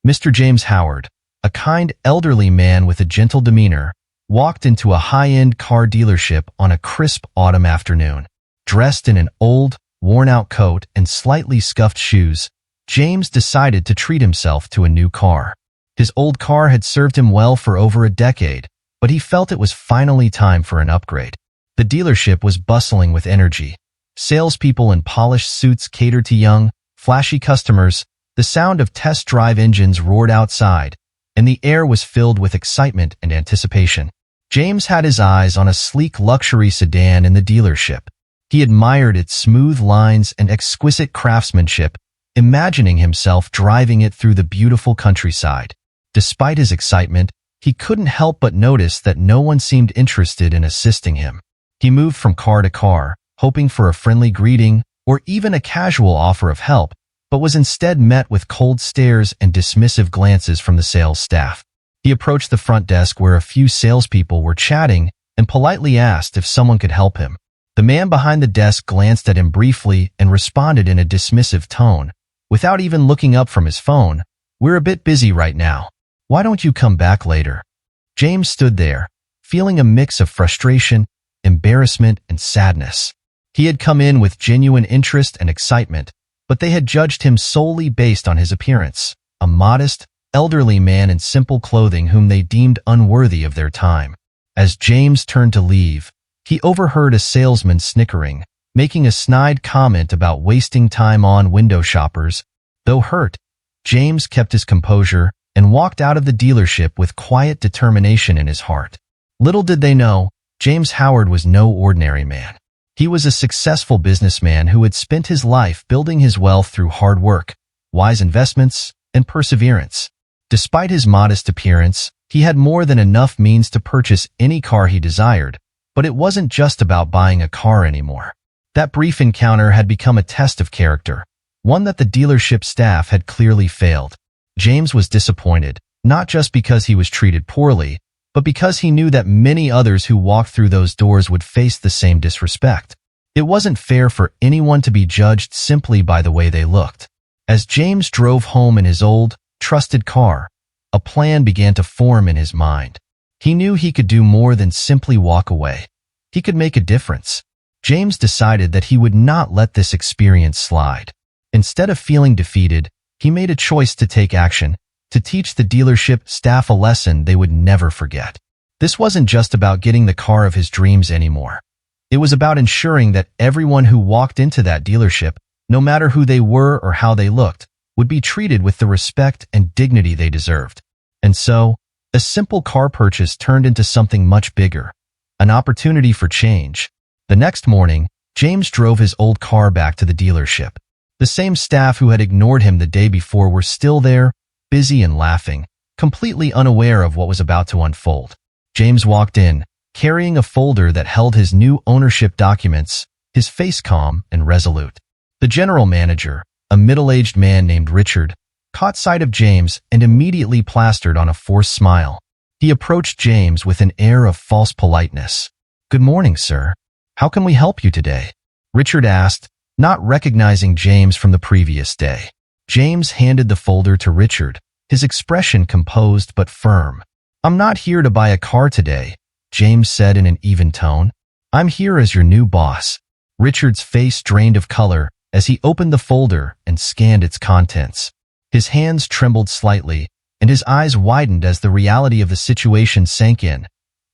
Mr. James Howard, a kind elderly man with a gentle demeanor, walked into a high-end car dealership on a crisp autumn afternoon. Dressed in an old, worn-out coat and slightly scuffed shoes, James decided to treat himself to a new car. His old car had served him well for over a decade, but he felt it was finally time for an upgrade. The dealership was bustling with energy. Salespeople in polished suits catered to young, flashy customers. The sound of test drive engines roared outside, and the air was filled with excitement and anticipation. James had his eyes on a sleek luxury sedan in the dealership. He admired its smooth lines and exquisite craftsmanship, imagining himself driving it through the beautiful countryside. Despite his excitement, he couldn't help but notice that no one seemed interested in assisting him. He moved from car to car, hoping for a friendly greeting or even a casual offer of help, but was instead met with cold stares and dismissive glances from the sales staff. He approached the front desk where a few salespeople were chatting and politely asked if someone could help him. The man behind the desk glanced at him briefly and responded in a dismissive tone. Without even looking up from his phone, "We're a bit busy right now. Why don't you come back later?" James stood there, feeling a mix of frustration, embarrassment, and sadness. He had come in with genuine interest and excitement, but they had judged him solely based on his appearance, a modest, elderly man in simple clothing whom they deemed unworthy of their time. As James turned to leave, he overheard a salesman snickering, making a snide comment about wasting time on window shoppers. Though hurt, James kept his composure and walked out of the dealership with quiet determination in his heart. Little did they know, James Howard was no ordinary man. He was a successful businessman who had spent his life building his wealth through hard work, wise investments, and perseverance. Despite his modest appearance, he had more than enough means to purchase any car he desired, but it wasn't just about buying a car anymore. That brief encounter had become a test of character, one that the dealership staff had clearly failed. James was disappointed, not just because he was treated poorly, but because he knew that many others who walked through those doors would face the same disrespect. It wasn't fair for anyone to be judged simply by the way they looked. As James drove home in his old, trusted car, a plan began to form in his mind. He knew he could do more than simply walk away. He could make a difference. James decided that he would not let this experience slide. Instead of feeling defeated, he made a choice to take action, to teach the dealership staff a lesson they would never forget. This wasn't just about getting the car of his dreams anymore. It was about ensuring that everyone who walked into that dealership, no matter who they were or how they looked, would be treated with the respect and dignity they deserved. And so, a simple car purchase turned into something much bigger, an opportunity for change. The next morning, James drove his old car back to the dealership. The same staff who had ignored him the day before were still there, busy and laughing, completely unaware of what was about to unfold. James walked in, carrying a folder that held his new ownership documents, his face calm and resolute. The general manager, a middle-aged man named Richard, caught sight of James and immediately plastered on a forced smile. He approached James with an air of false politeness. "Good morning, sir. How can we help you today?" Richard asked, not recognizing James from the previous day. James handed the folder to Richard, his expression composed but firm. "I'm not here to buy a car today," James said in an even tone. "I'm here as your new boss." Richard's face drained of color as he opened the folder and scanned its contents. His hands trembled slightly, and his eyes widened as the reality of the situation sank in.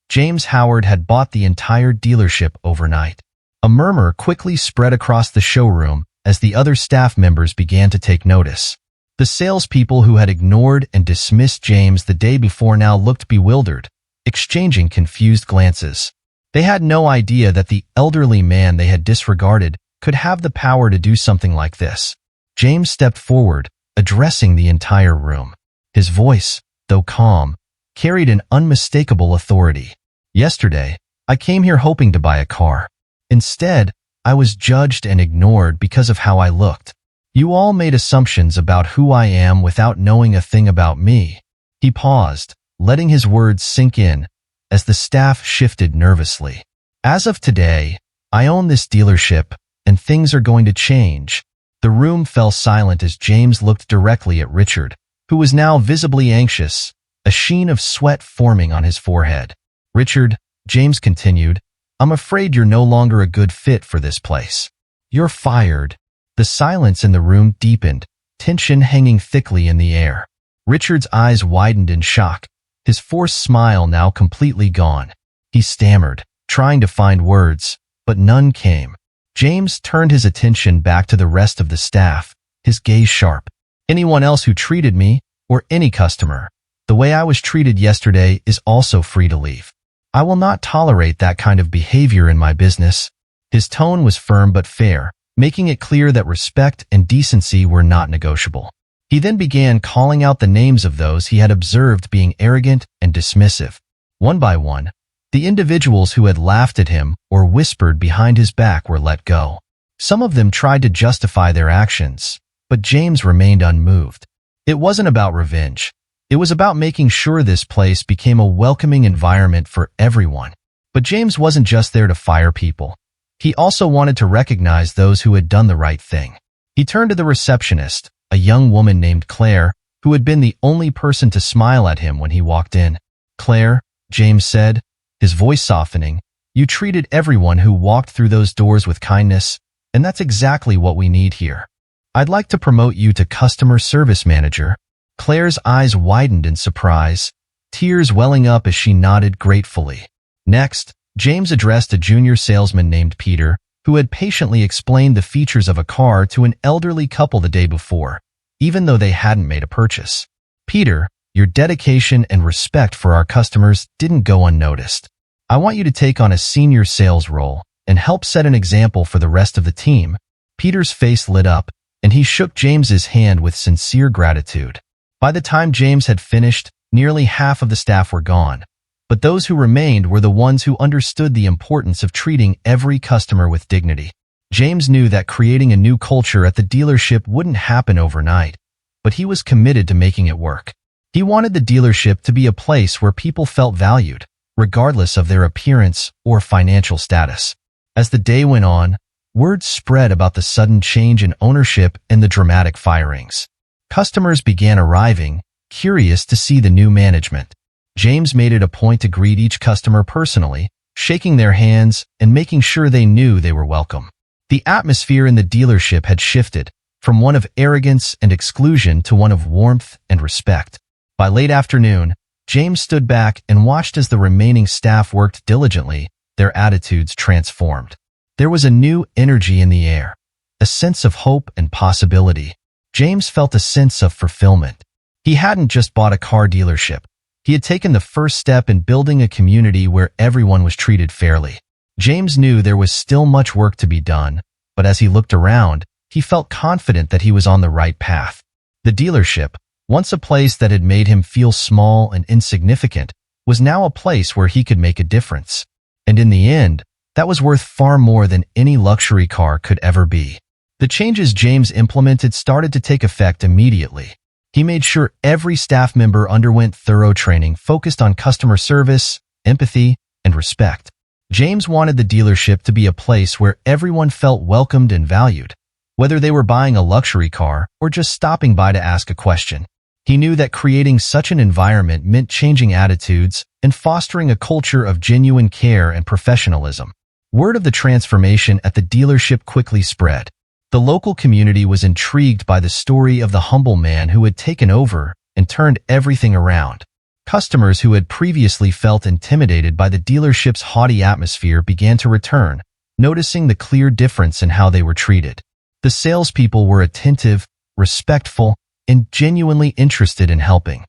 James Howard had bought the entire dealership overnight. A murmur quickly spread across the showroom as the other staff members began to take notice. The salespeople who had ignored and dismissed James the day before now looked bewildered, exchanging confused glances. They had no idea that the elderly man they had disregarded could have the power to do something like this. James stepped forward, addressing the entire room. His voice, though calm, carried an unmistakable authority. "Yesterday, I came here hoping to buy a car. Instead, I was judged and ignored because of how I looked. You all made assumptions about who I am without knowing a thing about me." He paused, letting his words sink in, as the staff shifted nervously. "As of today, I own this dealership, and things are going to change." The room fell silent as James looked directly at Richard, who was now visibly anxious, a sheen of sweat forming on his forehead. "Richard," James continued, "I'm afraid you're no longer a good fit for this place. You're fired." The silence in the room deepened, tension hanging thickly in the air. Richard's eyes widened in shock, his forced smile now completely gone. He stammered, trying to find words, but none came. James turned his attention back to the rest of the staff, his gaze sharp. "Anyone else who treated me, or any customer, the way I was treated yesterday is also free to leave. I will not tolerate that kind of behavior in my business." His tone was firm but fair, making it clear that respect and decency were not negotiable. He then began calling out the names of those he had observed being arrogant and dismissive. One by one, the individuals who had laughed at him or whispered behind his back were let go. Some of them tried to justify their actions, but James remained unmoved. It wasn't about revenge. It was about making sure this place became a welcoming environment for everyone. But James wasn't just there to fire people. He also wanted to recognize those who had done the right thing. He turned to the receptionist, a young woman named Claire, who had been the only person to smile at him when he walked in. "Claire," James said, his voice softening, "you treated everyone who walked through those doors with kindness, and that's exactly what we need here. I'd like to promote you to customer service manager." Claire's eyes widened in surprise, tears welling up as she nodded gratefully. Next, James addressed a junior salesman named Peter, who had patiently explained the features of a car to an elderly couple the day before, even though they hadn't made a purchase. "Peter, your dedication and respect for our customers didn't go unnoticed. I want you to take on a senior sales role and help set an example for the rest of the team." Peter's face lit up, and he shook James's hand with sincere gratitude. By the time James had finished, nearly half of the staff were gone. But those who remained were the ones who understood the importance of treating every customer with dignity. James knew that creating a new culture at the dealership wouldn't happen overnight, but he was committed to making it work. He wanted the dealership to be a place where people felt valued, regardless of their appearance or financial status. As the day went on, word spread about the sudden change in ownership and the dramatic firings. Customers began arriving, curious to see the new management. James made it a point to greet each customer personally, shaking their hands and making sure they knew they were welcome. The atmosphere in the dealership had shifted from one of arrogance and exclusion to one of warmth and respect. By late afternoon, James stood back and watched as the remaining staff worked diligently, their attitudes transformed. There was a new energy in the air, a sense of hope and possibility. James felt a sense of fulfillment. He hadn't just bought a car dealership. He had taken the first step in building a community where everyone was treated fairly. James knew there was still much work to be done, but as he looked around, he felt confident that he was on the right path. The dealership, once a place that had made him feel small and insignificant, was now a place where he could make a difference. And in the end, that was worth far more than any luxury car could ever be. The changes James implemented started to take effect immediately. He made sure every staff member underwent thorough training focused on customer service, empathy, and respect. James wanted the dealership to be a place where everyone felt welcomed and valued, whether they were buying a luxury car or just stopping by to ask a question. He knew that creating such an environment meant changing attitudes and fostering a culture of genuine care and professionalism. Word of the transformation at the dealership quickly spread. The local community was intrigued by the story of the humble man who had taken over and turned everything around. Customers who had previously felt intimidated by the dealership's haughty atmosphere began to return, noticing the clear difference in how they were treated. The salespeople were attentive, respectful, and genuinely interested in helping.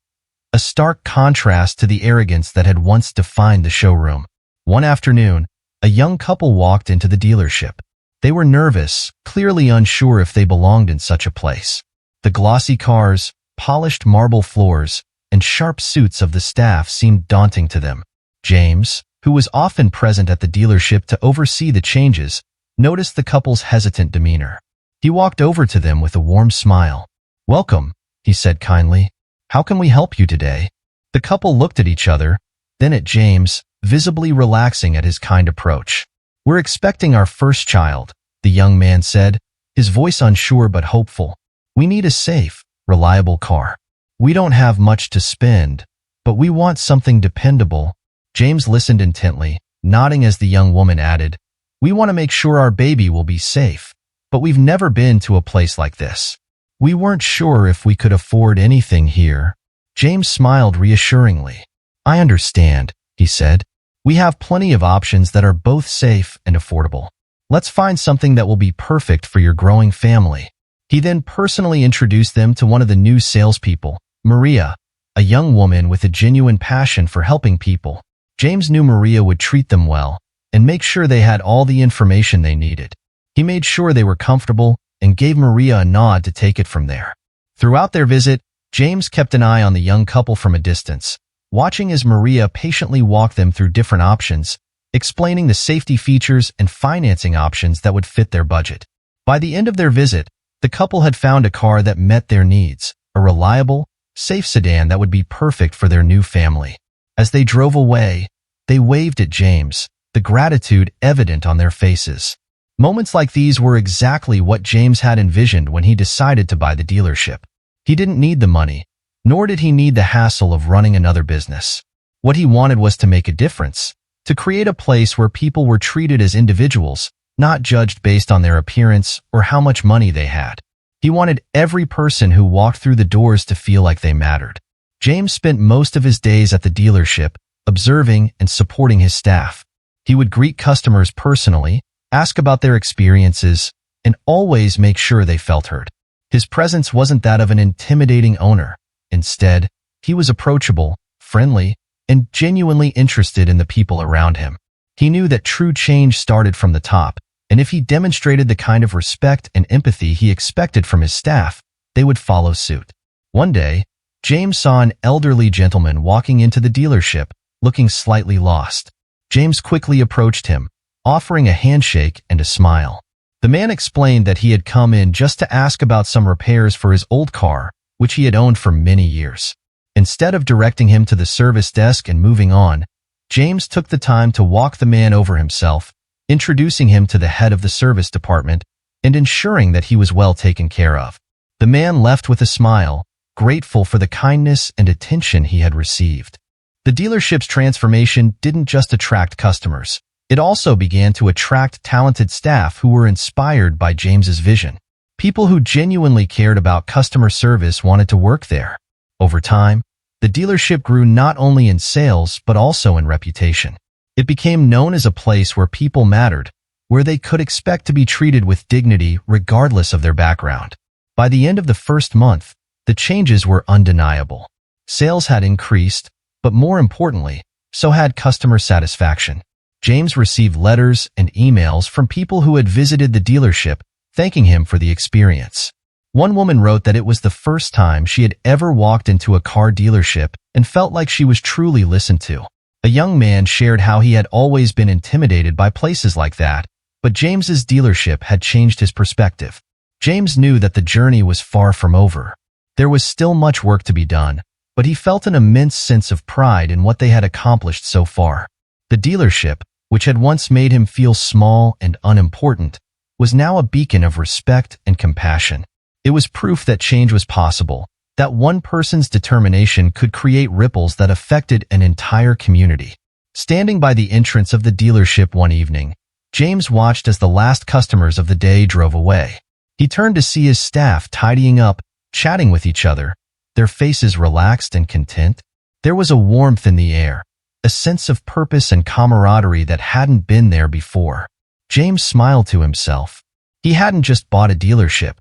A stark contrast to the arrogance that had once defined the showroom. One afternoon, a young couple walked into the dealership. They were nervous, clearly unsure if they belonged in such a place. The glossy cars, polished marble floors, and sharp suits of the staff seemed daunting to them. James, who was often present at the dealership to oversee the changes, noticed the couple's hesitant demeanor. He walked over to them with a warm smile. "Welcome," he said kindly. "How can we help you today?" The couple looked at each other, then at James, visibly relaxing at his kind approach. "We're expecting our first child," the young man said, his voice unsure but hopeful. "We need a safe, reliable car." "We don't have much to spend, but we want something dependable." James listened intently, nodding as the young woman added, "We want to make sure our baby will be safe, but we've never been to a place like this. We weren't sure if we could afford anything here." James smiled reassuringly. "I understand," he said. "We have plenty of options that are both safe and affordable. Let's find something that will be perfect for your growing family." He then personally introduced them to one of the new salespeople, Maria, a young woman with a genuine passion for helping people. James knew Maria would treat them well and make sure they had all the information they needed. He made sure they were comfortable and gave Maria a nod to take it from there. Throughout their visit, James kept an eye on the young couple from a distance, watching as Maria patiently walked them through different options, explaining the safety features and financing options that would fit their budget. By the end of their visit, the couple had found a car that met their needs, a reliable, safe sedan that would be perfect for their new family. As they drove away, they waved at James, the gratitude evident on their faces. Moments like these were exactly what James had envisioned when he decided to buy the dealership. He didn't need the money, nor did he need the hassle of running another business. What he wanted was to make a difference, to create a place where people were treated as individuals, not judged based on their appearance or how much money they had. He wanted every person who walked through the doors to feel like they mattered. James spent most of his days at the dealership, observing and supporting his staff. He would greet customers personally, ask about their experiences, and always make sure they felt heard. His presence wasn't that of an intimidating owner. Instead, he was approachable, friendly, and genuinely interested in the people around him. He knew that true change started from the top, and if he demonstrated the kind of respect and empathy he expected from his staff, they would follow suit. One day, James saw an elderly gentleman walking into the dealership, looking slightly lost. James quickly approached him, offering a handshake and a smile. The man explained that he had come in just to ask about some repairs for his old car, which he had owned for many years. Instead of directing him to the service desk and moving on, James took the time to walk the man over himself, introducing him to the head of the service department and ensuring that he was well taken care of. The man left with a smile, grateful for the kindness and attention he had received. The dealership's transformation didn't just attract customers. It also began to attract talented staff who were inspired by James's vision. People who genuinely cared about customer service wanted to work there. Over time, the dealership grew not only in sales but also in reputation. It became known as a place where people mattered, where they could expect to be treated with dignity regardless of their background. By the end of the first month, the changes were undeniable. Sales had increased, but more importantly, so had customer satisfaction. James received letters and emails from people who had visited the dealership, thanking him for the experience. One woman wrote that it was the first time she had ever walked into a car dealership and felt like she was truly listened to. A young man shared how he had always been intimidated by places like that, but James's dealership had changed his perspective. James knew that the journey was far from over. There was still much work to be done, but he felt an immense sense of pride in what they had accomplished so far. The dealership, which had once made him feel small and unimportant, was now a beacon of respect and compassion. It was proof that change was possible, that one person's determination could create ripples that affected an entire community. Standing by the entrance of the dealership one evening, James watched as the last customers of the day drove away. He turned to see his staff tidying up, chatting with each other, their faces relaxed and content. There was a warmth in the air, a sense of purpose and camaraderie that hadn't been there before. James smiled to himself. He hadn't just bought a dealership.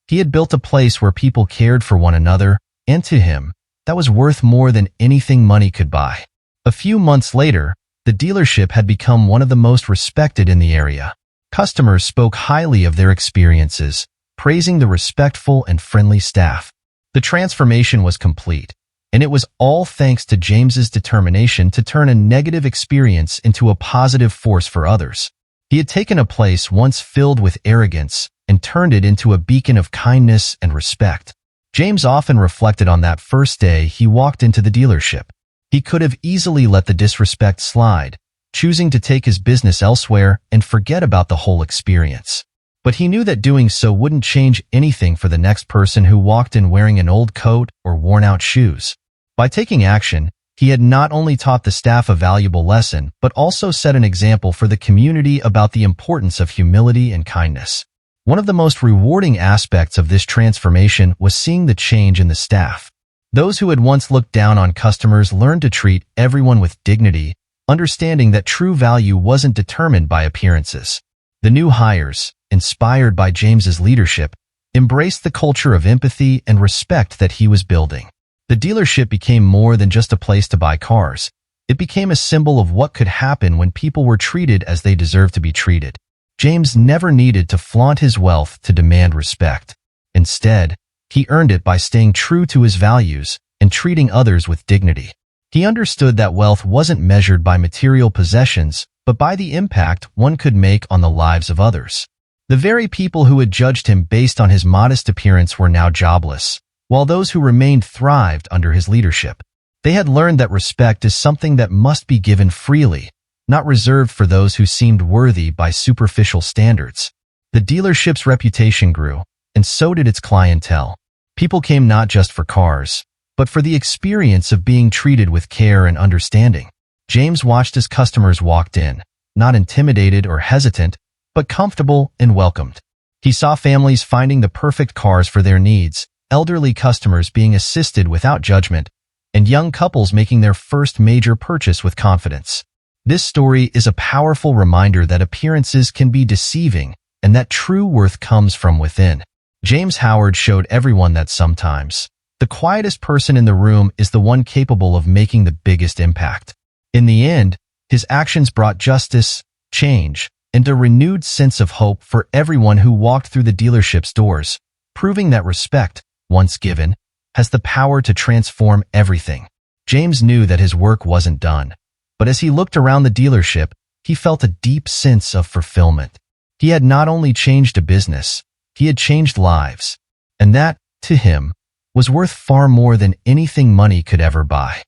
He had built a place where people cared for one another, and to him, that was worth more than anything money could buy. A few months later, the dealership had become one of the most respected in the area. Customers spoke highly of their experiences, praising the respectful and friendly staff. The transformation was complete, and it was all thanks to James's determination to turn a negative experience into a positive force for others. He had taken a place once filled with arrogance and turned it into a beacon of kindness and respect. James often reflected on that first day he walked into the dealership. He could have easily let the disrespect slide, choosing to take his business elsewhere and forget about the whole experience. But he knew that doing so wouldn't change anything for the next person who walked in wearing an old coat or worn-out shoes. By taking action, he had not only taught the staff a valuable lesson, but also set an example for the community about the importance of humility and kindness. One of the most rewarding aspects of this transformation was seeing the change in the staff. Those who had once looked down on customers learned to treat everyone with dignity, understanding that true value wasn't determined by appearances. The new hires, inspired by James's leadership, embraced the culture of empathy and respect that he was building. The dealership became more than just a place to buy cars. It became a symbol of what could happen when people were treated as they deserved to be treated. James never needed to flaunt his wealth to demand respect. Instead, he earned it by staying true to his values and treating others with dignity. He understood that wealth wasn't measured by material possessions, but by the impact one could make on the lives of others. The very people who had judged him based on his modest appearance were now jobless, while those who remained thrived under his leadership. They had learned that respect is something that must be given freely, not reserved for those who seemed worthy by superficial standards. The dealership's reputation grew, and so did its clientele. People came not just for cars, but for the experience of being treated with care and understanding. James watched as customers walked in, not intimidated or hesitant, but comfortable and welcomed. He saw families finding the perfect cars for their needs, elderly customers being assisted without judgment, and young couples making their first major purchase with confidence. This story is a powerful reminder that appearances can be deceiving and that true worth comes from within. James Howard showed everyone that sometimes the quietest person in the room is the one capable of making the biggest impact. In the end, his actions brought justice, change, and a renewed sense of hope for everyone who walked through the dealership's doors, proving that respect, once given, has the power to transform everything. James knew that his work wasn't done, but as he looked around the dealership, he felt a deep sense of fulfillment. He had not only changed a business, he had changed lives, and that, to him, was worth far more than anything money could ever buy.